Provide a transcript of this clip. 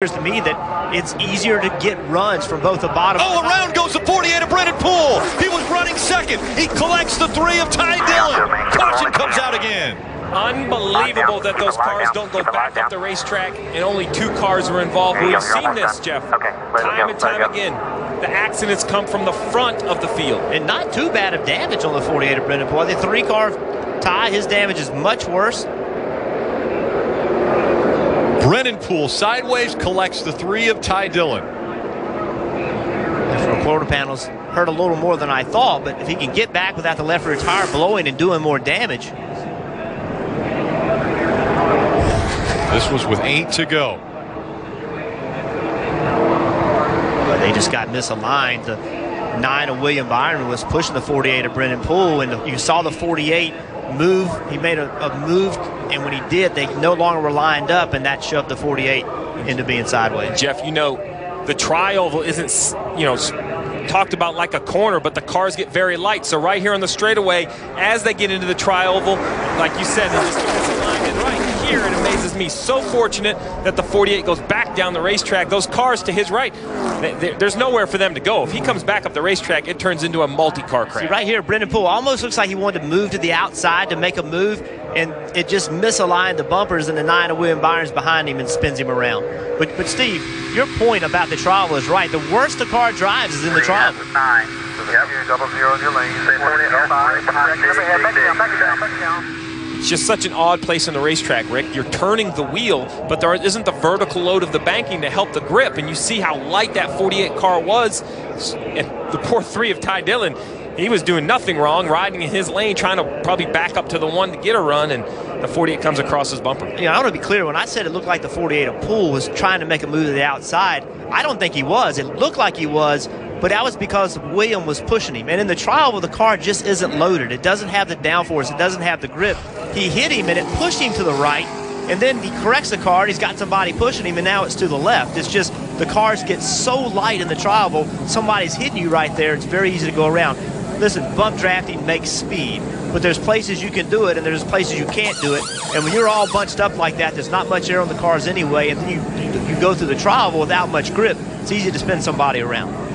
appears to me that it's easier to get runs from both the bottom. Oh, around goes the 48 of Brennan Poole. He was running second. He collects the 3 of Ty Dillon. Caution comes out again. Unbelievable that those cars don't go back up the racetrack and only 2 cars were involved. We've seen this, Jeff, time and time again. The accidents come from the front of the field. And not too bad of damage on the 48 of Brennan Poole. The 3-car Ty, his damage is much worse. Brennan Poole sideways collects the 3 of Ty Dillon. The front quarter panels hurt a little more than I thought, but if he can get back without the left rear tire blowing and doing more damage. This was with 8 to go. But they just got misaligned. The 9 of William Byron was pushing the 48 of Brennan Poole, and you saw the 48 move. He made a move, and when he did, they no longer were lined up, and that shoved the 48 into being sideways. Jeff, you know, the tri-oval isn't, talked about like a corner, but the cars get very light. So right here on the straightaway, as they get into the tri-oval, like you said, they just get misaligned. And right here, it amazes me. So fortunate that the 48 goes back down the racetrack. Those cars to his right, there's nowhere for them to go. If he comes back up the racetrack, it turns into a multi-car crash. See, right here, Brennan Poole almost looks like he wanted to move to the outside to make a move, and it just misaligned the bumpers, and the 9 of William Byron's behind him and spins him around. But Steve, your point about the tri-oval is right. The worst the car drives is in the tri-oval. Yep, 00 in your lane. You say 45. It's just such an odd place on the racetrack, Rick. You're turning the wheel, but there isn't the vertical load of the banking to help the grip. And you see how light that 48 car was. And the poor 3 of Ty Dillon, he was doing nothing wrong, riding in his lane, trying to probably back up to the 1 to get a run, and the 48 comes across his bumper. I want to be clear. When I said it looked like the 48 of Poole was trying to make a move to the outside, I don't think he was. It looked like he was, but that was because William was pushing him. And in the tri-oval, the car just isn't loaded. It doesn't have the downforce. It doesn't have the grip. He hit him, and it pushed him to the right, and then he corrects the car, and he's got somebody pushing him, and now it's to the left. It's just the cars get so light in the tri-oval, somebody's hitting you right there. It's very easy to go around. Listen, bump drafting makes speed, but there's places you can do it, and there's places you can't do it. And when you're all bunched up like that, there's not much air on the cars anyway, and then you go through the tri-oval without much grip. It's easy to spin somebody around.